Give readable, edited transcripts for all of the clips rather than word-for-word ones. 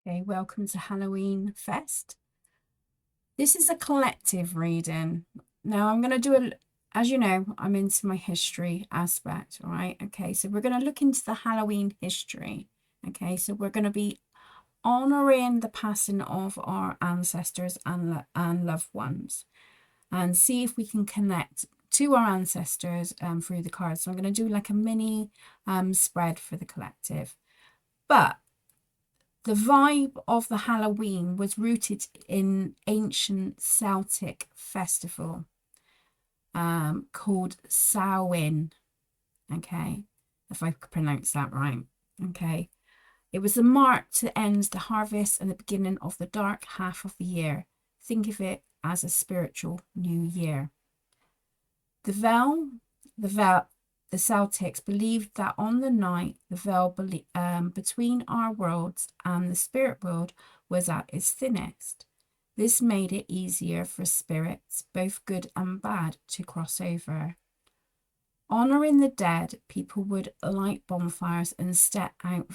Okay, welcome to Halloween Fest. This is a collective reading. Now I'm going to do as you know, I'm into my history aspect, all right? Okay, so we're going to look into the Halloween history. Okay, so we're going to be honoring the passing of our ancestors and loved ones and see if we can connect to our ancestors through the cards. So I'm going to do like a mini spread for the collective. But the vibe of the Halloween was rooted in ancient Celtic festival called Samhain. Okay, if I could pronounce that right. Okay, it was a mark to end the harvest and the beginning of the dark half of the year. Think of it as a spiritual new year. The Celtics believed that on the night the veil between our worlds and the spirit world was at its thinnest. This made it easier for spirits, both good and bad, to cross over. Honoring the dead, people would light bonfires and set out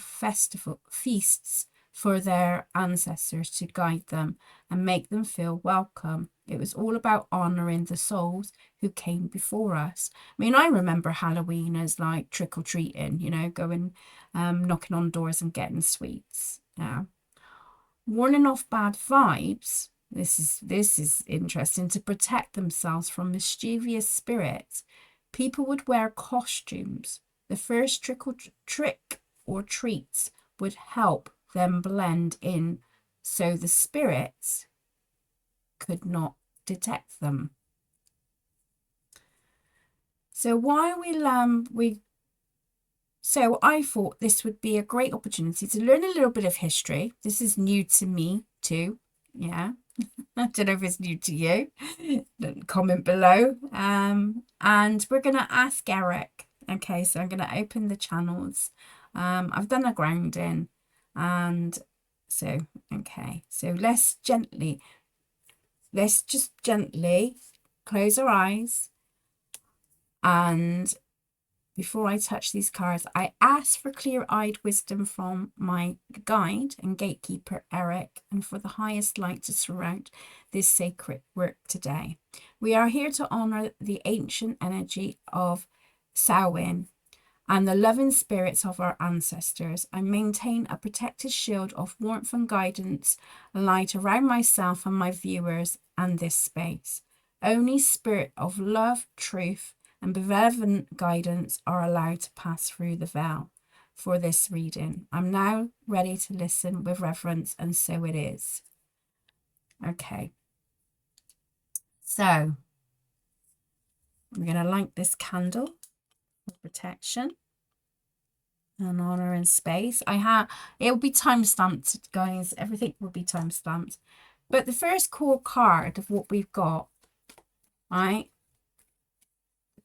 feasts for their ancestors to guide them and make them feel welcome. It was all about honoring the souls who came before us. I mean, I remember Halloween as like trick-or-treating, you know, going knocking on doors and getting sweets. Yeah. Warning off bad vibes. This is interesting. To protect themselves from mischievous spirits, people would wear costumes. The first trick or treats would help them blend in so the spirits could not detect them. So so I thought this would be a great opportunity to learn a little bit of history. This is new to me too. Yeah. I don't know if it's new to you. Comment below. And we're going to ask Eric. Okay, so I'm going to open the channels. I've done a grounding. And so, okay. So let's just gently close our eyes. And before I touch these cards, I ask for clear-eyed wisdom from my guide and gatekeeper, Eric, and for the highest light to surround this sacred work today. We are here to honor the ancient energy of Samhain and the loving spirits of our ancestors. I maintain a protected shield of warmth and guidance, light around myself and my viewers and this space. Only spirit of love, truth, and benevolent guidance are allowed to pass through the veil for this reading. I'm now ready to listen with reverence, and so it is. Okay. So I'm going to light this candle for protection and honor and space. It will be time stamped, guys. Everything will be time stamped. But the first core card of what we've got, right?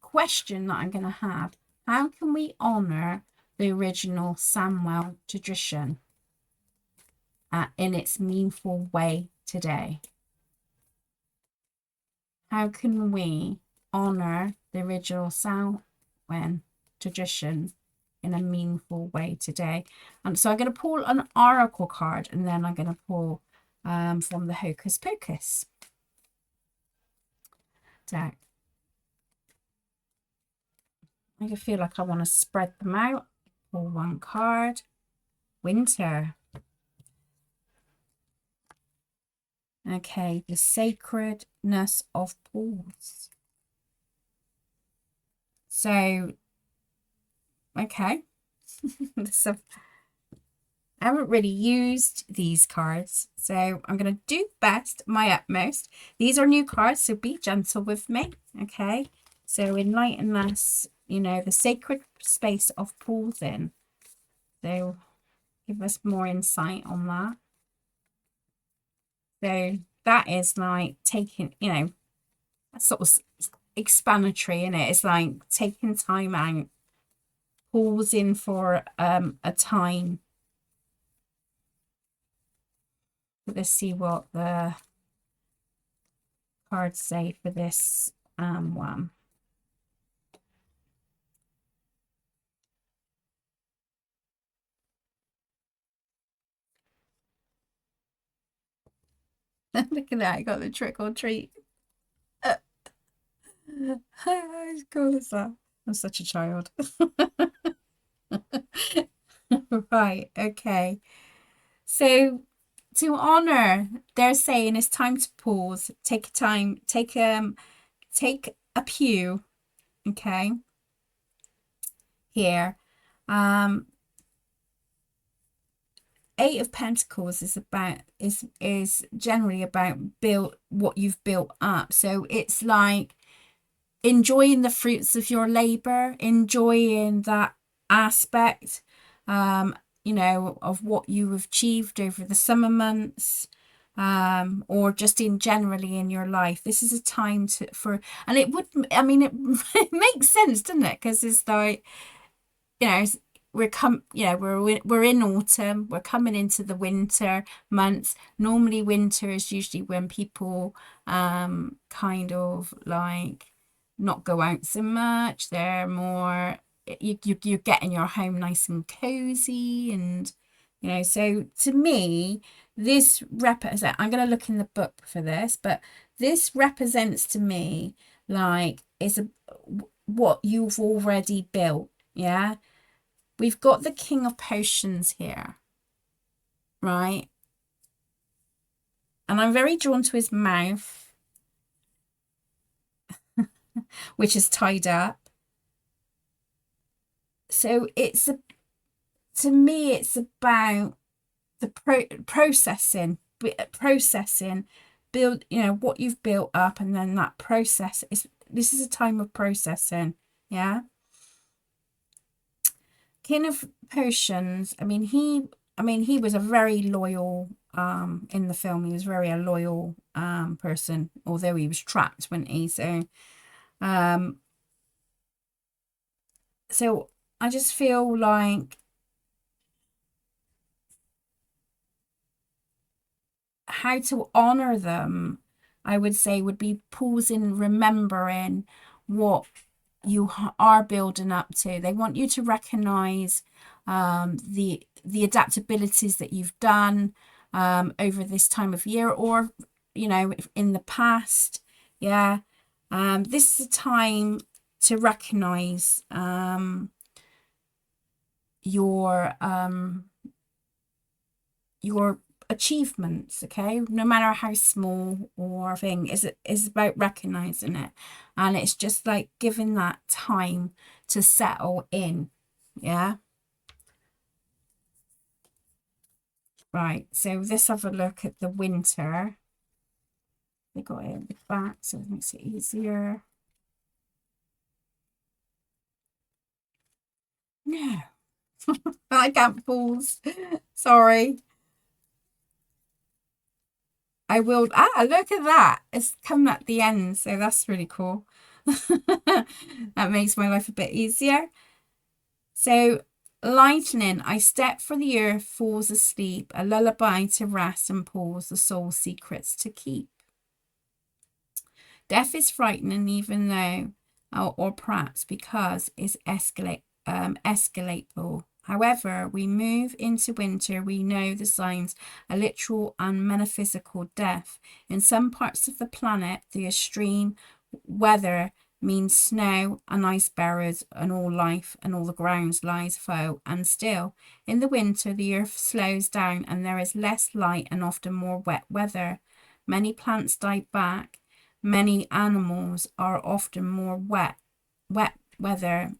Question that I'm going to have: how can we honor the original Samhain tradition in its meaningful way today? How can we honor the original Samhain tradition in a meaningful way today? And so I'm going to pull an oracle card, and then I'm going to pull from the Hocus Pocus deck. I feel like I want to spread them out. Pull one card. Winter. Okay, the sacredness of pause. So, okay. So, I haven't really used these cards, so I'm going to do my utmost. These are new cards, so be gentle with me, okay? So enlighten us, you know, the sacred space of pausing. So give us more insight on that. So that is like taking, you know, sort of explanatory, in it. It's like taking time out, pausing for a time. Let's see what the cards say for this one. Look at that, I got the trick or treat. How cool is that? I'm such a child. Right, okay. So to honor, they're saying it's time to pause, take a time, take a pew, okay, here. Eight of Pentacles is about is generally about build what you've built up. So it's like enjoying the fruits of your labor, enjoying that aspect, you know, of what you have achieved over the summer months, or just in generally in your life. This is a time to for, and it would, I mean, it makes sense, doesn't it? Because it's like, you know, we're in autumn, we're coming into the winter months. Normally winter is usually when people kind of like not go out so much. They're more, you're getting your home nice and cozy, and you know, so to me this represents, I'm going to look in the book for this, but this represents to me like it's a what you've already built. Yeah, we've got the King of Potions here, right? And I'm very drawn to his mouth, which is tied up. So it's to me, it's about the processing, build, you know, what you've built up, and then that process is, this is a time of processing. Yeah. King of Potions, I mean, he was a very loyal, in the film, he was very a loyal person, although he was trapped, wasn't he? Um, so I just feel like how to honor them, I would say, would be pausing, remembering what you are building up to. They want you to recognize the adaptabilities that you've done over this time of year, or you know, in the past. Yeah, this is a time to recognize your achievements, okay, no matter how small or thing, is about recognizing it, and it's just like giving that time to settle in. Yeah, right, so let's have a look at the winter. They got it at the back so it makes it easier. No. I can't pause. Sorry. I will. Ah, look at that. It's come at the end, so that's really cool. That makes my life a bit easier. So, lightning, I step for the earth, falls asleep, a lullaby to rest and pause, the soul's secrets to keep. Death is frightening, even though, or perhaps because it's escalatable. However, we move into winter, we know the signs, a literal and metaphysical death. In some parts of the planet, the extreme weather means snow and ice barriers, and all life and all the grounds lies foe and still. In the winter, the earth slows down and there is less light and often more wet weather. Many plants die back. Many animals are often more wet weather.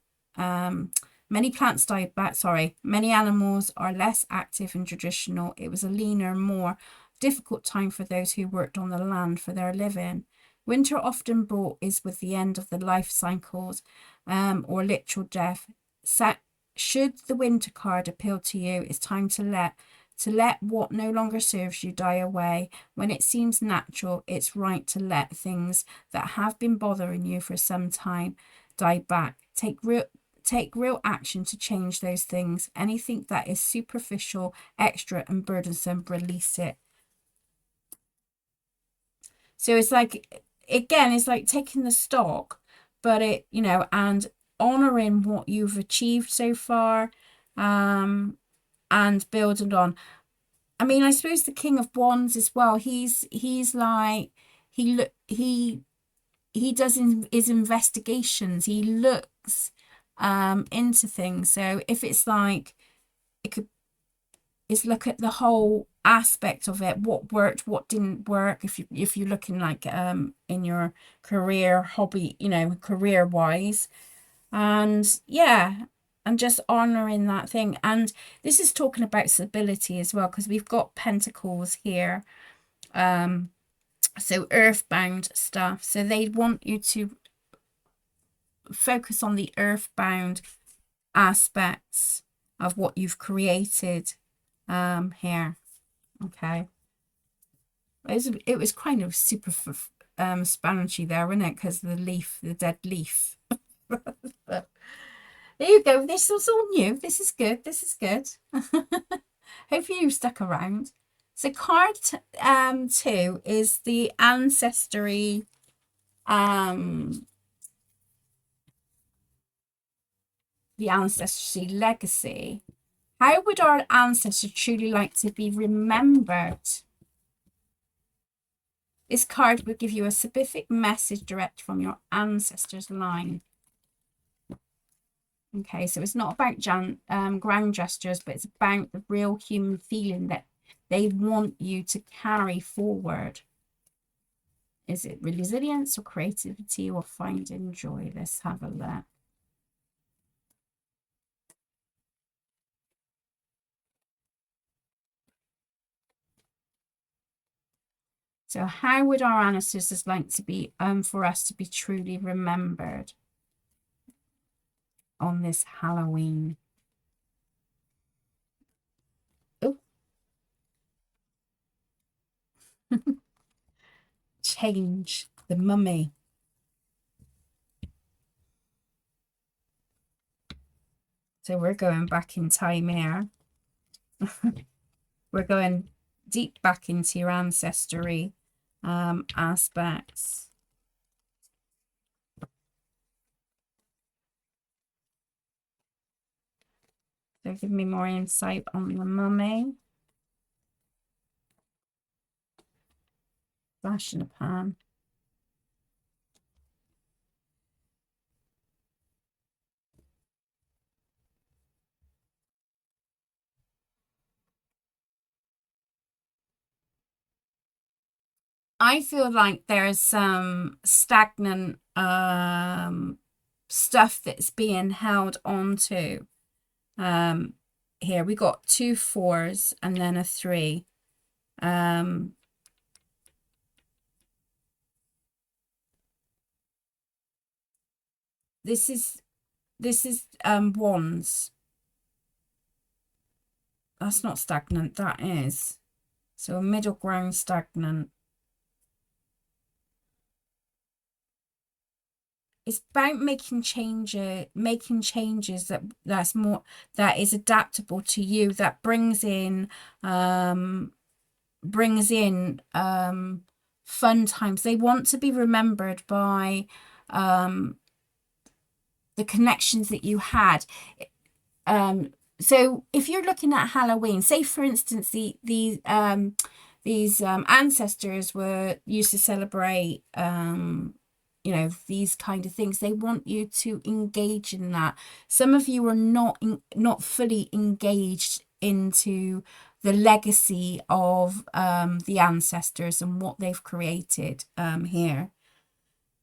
Many plants died back, many animals are less active and traditional. It was a leaner, more difficult time for those who worked on the land for their living. Winter often brought is with the end of the life cycles, or literal death. Should the winter card appeal to you, it's time to let what no longer serves you die away. When it seems natural, it's right to let things that have been bothering you for some time die back. Take real action to change those things. Anything that is superficial, extra, and burdensome, release it. So it's like, again, it's like taking the stock, but it, you know, and honoring what you've achieved so far, and building on. I mean, I suppose the King of Wands as well. He's like he does his investigations. He looks into things. So if it's like it could is look at the whole aspect of it, what worked, what didn't work, if you're looking like in your career, hobby, you know, career wise. And yeah, and just honoring that thing. And this is talking about stability as well, because we've got pentacles here, so earthbound stuff. So they want you to focus on the earthbound aspects of what you've created here. Okay, it was kind of super Spanishy there, wasn't it? Because the leaf, the dead leaf. But there you go. This is all new. This is good. This is good. Hope you stuck around. So card 2 is the ancestry legacy. How would our ancestors truly like to be remembered? This card will give you a specific message direct from your ancestors' line. Okay, so it's not about grand gestures, but it's about the real human feeling that they want you to carry forward. Is it resilience or creativity or finding joy? Let's have a look. So how would our ancestors like to be, for us to be truly remembered on this Halloween? Oh. Change, the mummy. So we're going back in time here. We're going deep back into your ancestry aspects. So give me more insight on the mummy. Flash in a pan. I feel like there's some stagnant stuff that's being held on to. Here we got 2 4s and then a 3. This is wands. That's not stagnant, that is. So a middle ground stagnant. It's about making changes that is adaptable to you, that brings in fun times. They want to be remembered by the connections that you had. So if you're looking at Halloween, say for instance these ancestors were used to celebrate you know, these kind of things. They want you to engage in that. Some of you are not fully engaged into the legacy of the ancestors and what they've created here.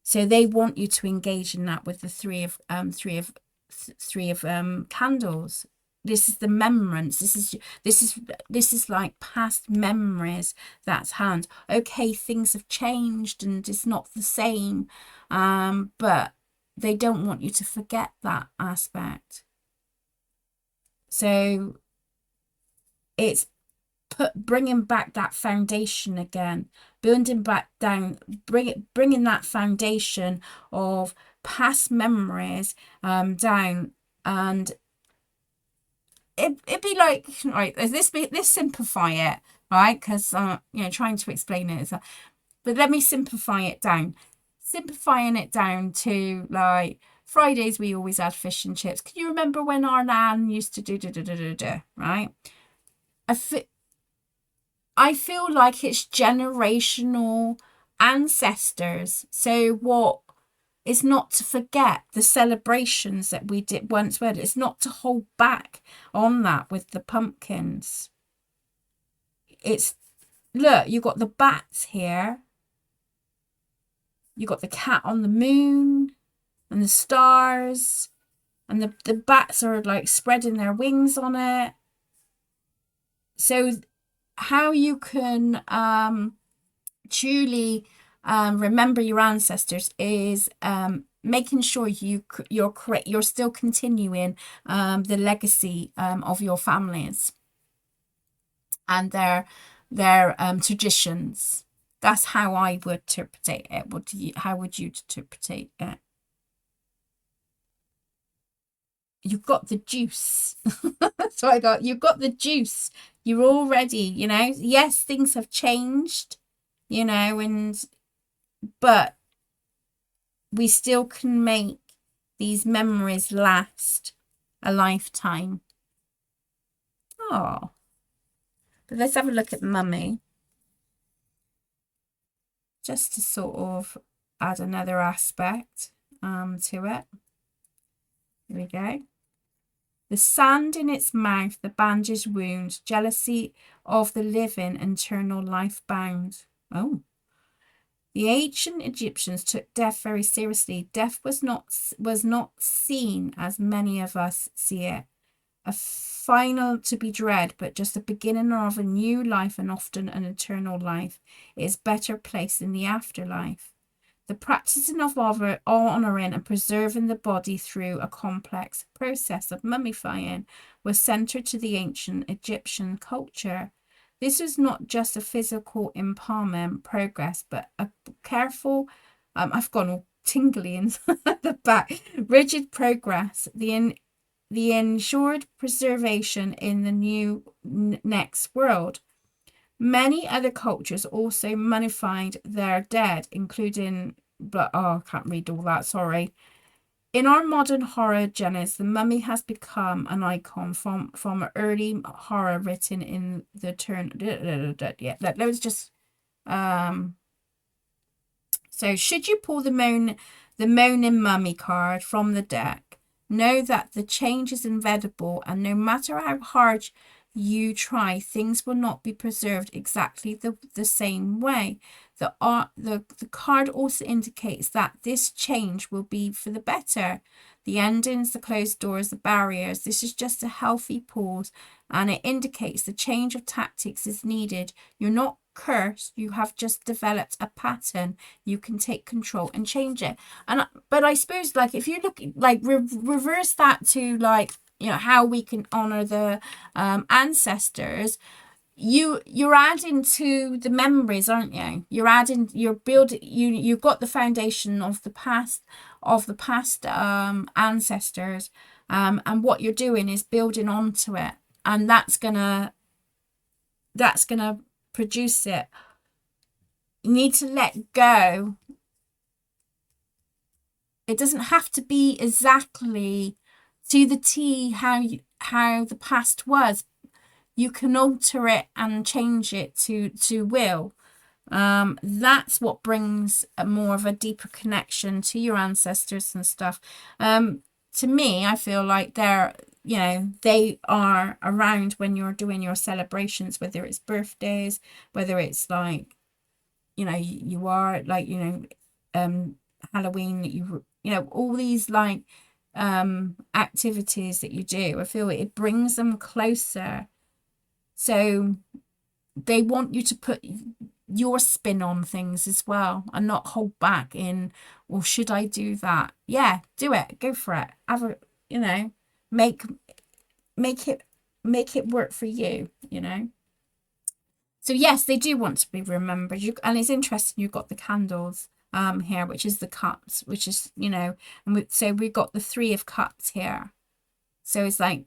So they want you to engage in that with the three of candles. This is the remembrance. This is like past memories that's hand. Okay, things have changed and it's not the same, but they don't want you to forget that aspect. So it's bringing back that foundation again, building back down, bringing that foundation of past memories down. And it'd be like, right, let's simplify it, right? Because you know, trying to explain it is but let me simplify it down. Simplifying it down to like Fridays we always had fish and chips. Can you remember when our nan used to do right? I feel like it's generational ancestors. So what, it's not to forget the celebrations that we did once were. It's not to hold back on that with the pumpkins. It's, look, you got the bats here. You got the cat on the moon and the stars, and the bats are like spreading their wings on it. So how you can truly remember your ancestors is making sure you're still continuing the legacy of your families and their traditions. That's how I would interpret it. How would you interpret it? You've got the juice. So you've got the juice. You're all ready, you know. Yes, things have changed, you know, but we still can make these memories last a lifetime. Oh, but let's have a look at Mummy, just to sort of add another aspect to it. Here we go. The sand in its mouth, the bandaged wound, jealousy of the living, eternal life bound. Oh. The ancient Egyptians took death very seriously. Death was not seen as many of us see it, a final to be dread, but just the beginning of a new life, and often an eternal life. It is better placed in the afterlife. The practicing of honouring and preserving the body through a complex process of mummifying was centred to the ancient Egyptian culture. This was not just a physical empowerment progress, but a careful, I've gone all tingly in the back, rigid progress, the ensured preservation in the new next world. Many other cultures also mummified their dead, including, but I can't read all that, sorry. In our modern horror genres, the mummy has become an icon from early horror written in the turn. Yeah, let's just. So, should you pull the moaning mummy card from the deck, know that the change is inevitable, and no matter how hard you try, things will not be preserved exactly the same way. The card also indicates that this change will be for the better. The endings, the closed doors, the barriers. This is just a healthy pause, and it indicates the change of tactics is needed. You're not cursed. You have just developed a pattern. You can take control and change it. But I suppose, like, if you look, like, reverse that to, like, you know, how we can honor the ancestors. You're adding to the memories, aren't you? You're building, you've got the foundation of the past ancestors, and what you're doing is building onto it, and that's gonna produce it. You need to let go. It doesn't have to be exactly to the T how the past was. You can alter it and change it to will. That's what brings a more of a deeper connection to your ancestors and stuff. To me, I feel like they are around when you're doing your celebrations, whether it's birthdays, whether it's like, you are like, Halloween, all these like activities that you do. I feel it brings them closer. So they want you to put your spin on things as well, and not hold back in, well, should I do that? Yeah, do it. Go for it. Have a, make it work for you, So yes, they do want to be remembered. And it's interesting, you've got the candles here, which is the cups, which is, so we've got the 3 of cups here. So it's like,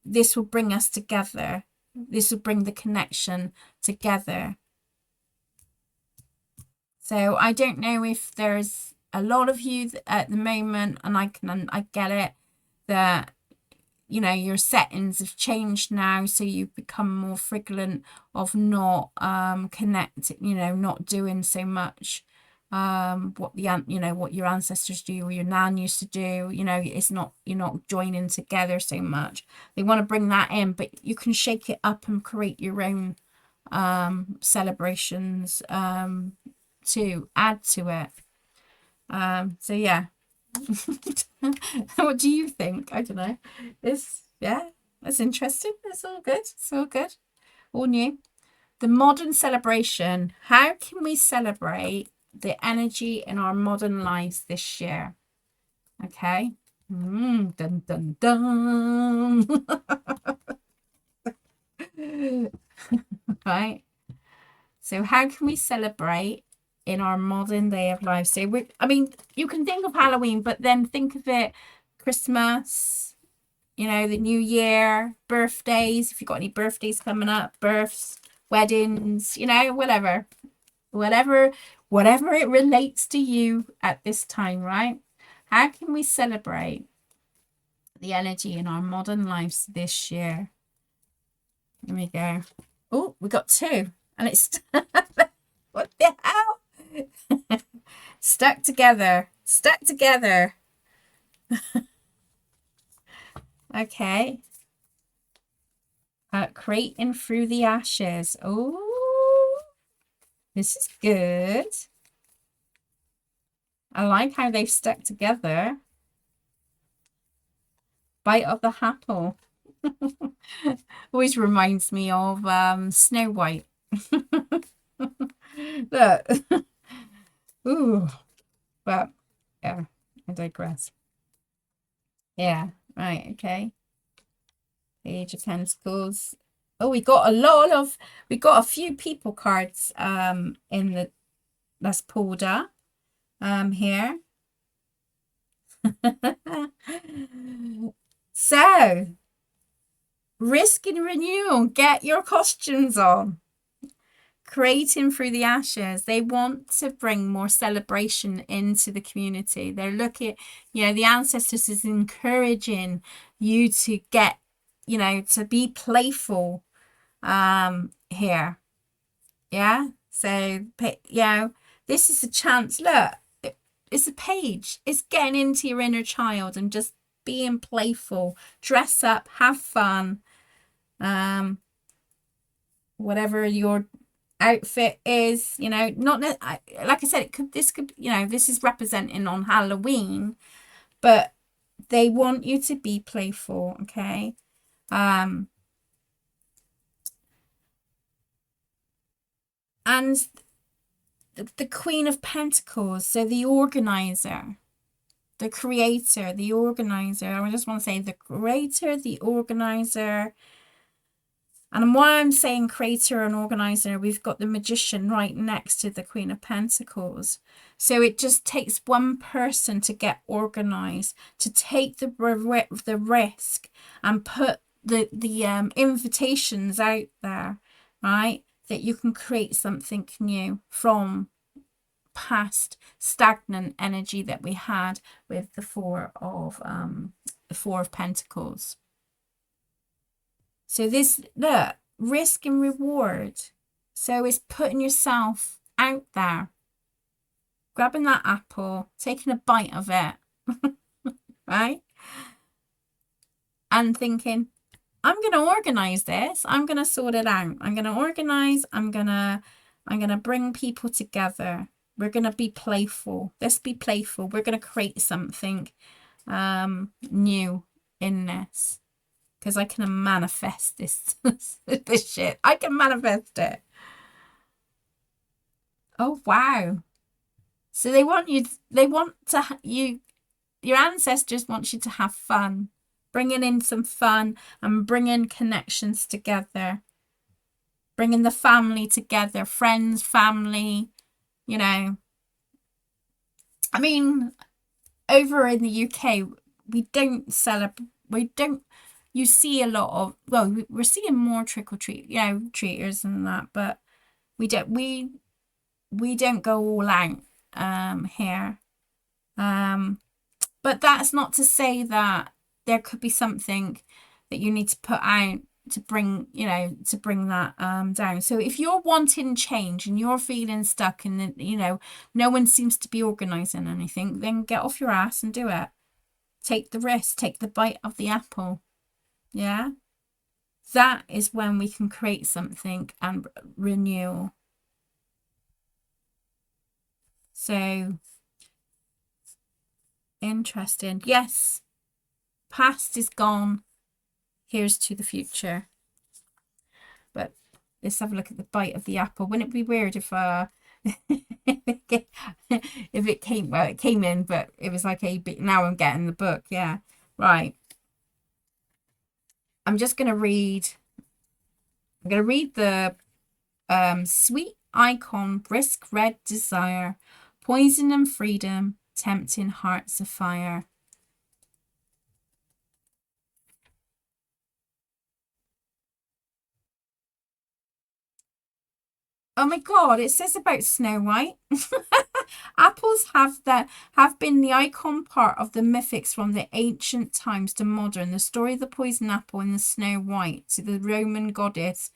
this will bring us together. This will bring the connection together. So I don't know if there's a lot of you at the moment, and I get it, that you know, your settings have changed now, so you've become more frequent of not connect, you know, not doing so much what the you know, what your ancestors do or your nan used to do. You know, it's not, you're not joining together so much. They want to bring that in, but you can shake it up and create your own celebrations to add to it. So yeah. What do you think? I don't know. Yeah, that's interesting. It's all good. It's all good. All new. The modern celebration. How can we celebrate the energy in our modern lives this year? Okay. Dun dun dun. Right. So how can we celebrate in our modern day of life? So I mean, you can think of Halloween, but then think of it Christmas, you know, the New Year, birthdays, if you've got any birthdays coming up, births, weddings, you know, whatever it relates to you at this time, right? How can we celebrate the energy in our modern lives this year? Here we go. Oh, we got two. And it's what the hell? Stuck together. Okay. Creating through the ashes. Oh, this is good. I like how they've stuck together. Bite of the apple. Always reminds me of Snow White. Look. Ooh. But yeah, I digress. Yeah, right, okay. Page of Pentacles. Oh, we got a few people cards in the that's pulled up here. So, risk and renewal, get your costumes on. Creating through the ashes. They want to bring more celebration into the community. They're looking, you know, the ancestors is encouraging you to get, you know, to be playful here. Yeah. So, you know, this is a chance. Look, it's a page. It's getting into your inner child and just being playful. Dress up, have fun. Whatever your outfit is, you know, not like I said, this could, you know, this is representing on Halloween, but they want you to be playful. Okay. And the Queen of Pentacles, so the organizer, the creator, the organizer. I just want to say the creator, the organizer. And why I'm saying creator and organizer, we've got the Magician right next to the Queen of Pentacles. So it just takes one person to get organized, to take the risk and put the invitations out there, right? That you can create something new from past stagnant energy that we had with the Four of Pentacles. So this, look, risk and reward. So it's putting yourself out there, grabbing that apple, taking a bite of it, right? And thinking, I'm going to organize this. I'm going to sort it out. I'm going to organize. I'm going to bring people together. We're going to be playful. Let's be playful. We're going to create something new in this. Because I can manifest this this shit. I can manifest it. Oh, wow. So they want your ancestors want you to have fun. Bringing in some fun and bringing connections together. Bringing the family together. Friends, family, you know. I mean, over in the UK, we don't celebrate, you see a lot of, well, we're seeing more trick-or-treat, you know, treaters and that, but we don't go all out here. But that's not to say that there could be something that you need to put out to bring, you know, to bring that down. So if you're wanting change and you're feeling stuck and, you know, no one seems to be organizing anything, then get off your ass and do it. Take the risk, take the bite of the apple. Yeah. That is when we can create something and renew. So interesting. Yes. Past is gone. Here's to the future. But let's have a look at the bite of the apple. Wouldn't it be weird if if it came, well, it came in, but it was like a bit, now I'm getting the book. Yeah. Right. I'm just going to read. I'm going to read the sweet icon, brisk red desire, poison and freedom, tempting hearts afire. Oh my God, it says about Snow White. Apples have been the icon part of the mythics from the ancient times to modern. The story of the poison apple and the Snow White to the Roman goddess,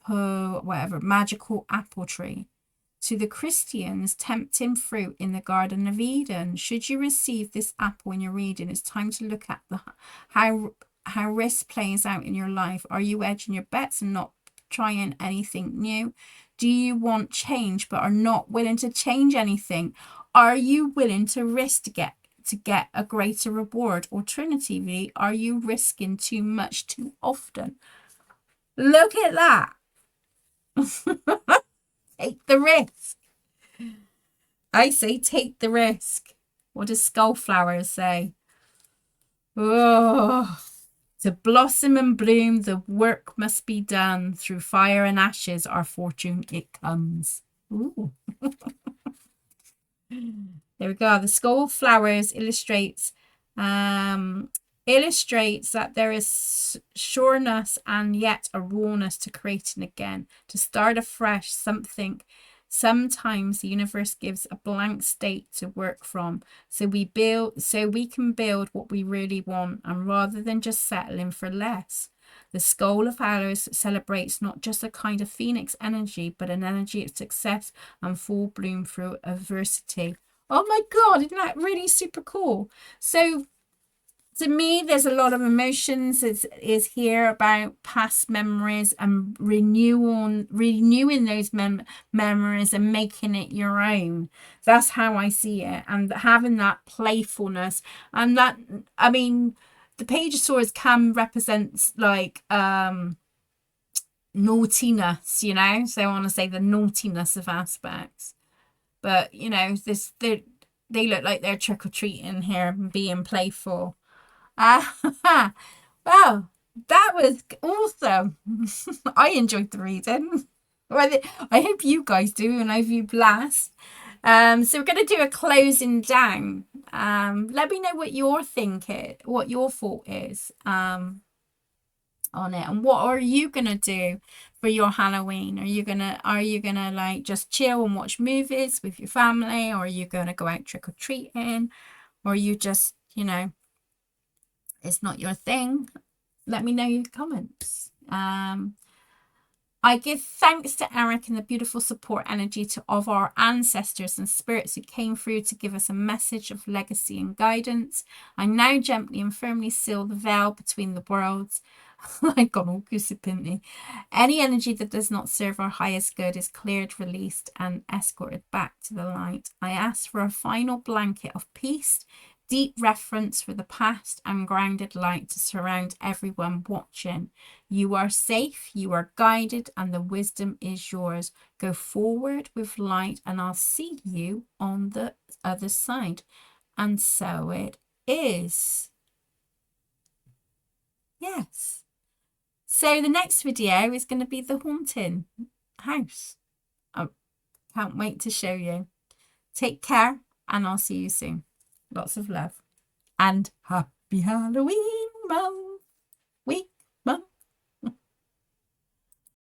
whatever, magical apple tree. To the Christians, tempting fruit in the Garden of Eden. Should you receive this apple in your reading, it's time to look at how risk plays out in your life. Are you edging your bets and not trying anything new? Do you want change but are not willing to change anything? Are you willing to risk to get a greater reward? Alternatively, are you risking too much too often? Look at that. Take the risk. I say take the risk. What does Skullflowers say? Oh, to blossom and bloom, the work must be done. Through fire and ashes, our fortune it comes. Ooh. There we go. The Skullflowers illustrates that there is sureness and yet a rawness to creating again, to start afresh something. Sometimes the universe gives a blank state to work from, so we can build what we really want, and rather than just settling for less. The Skull of Flowers celebrates not just a kind of phoenix energy, but an energy of success and full bloom through adversity. Oh my God, isn't that really super cool? So to me, there's a lot of emotions is here about past memories and renewing those memories and making it your own. That's how I see it, and having that playfulness. And that, I mean, the Page of Swords can represent like naughtiness, you know, so I want to say the naughtiness of aspects. But you know, they look like they're trick-or-treating here and being playful. Well, that was awesome. I enjoyed the reading. Well, I hope you guys do, and I hope you blast. So we're going to do a closing down. Let me know what your thought is on it, and what are you gonna do for your Halloween? Are you gonna like just chill and watch movies with your family, or are you gonna go out trick-or-treating, or are you just, you know, it's not your thing? Let me know in your comments. I give thanks to Eric and the beautiful support energy of our ancestors and spirits who came through to give us a message of legacy and guidance. I now gently and firmly seal the veil between the worlds. I got all goosey-pimpy. Any energy that does not serve our highest good is cleared, released, and escorted back to the light. I ask for a final blanket of peace, deep reverence for the past, and grounded light to surround everyone watching. You are safe, you are guided, and the wisdom is yours. Go forward with light, and I'll see you on the other side. And so it is. Yes. So the next video is going to be the haunting house. I can't wait to show you. Take care, and I'll see you soon. Lots of love and happy Halloween.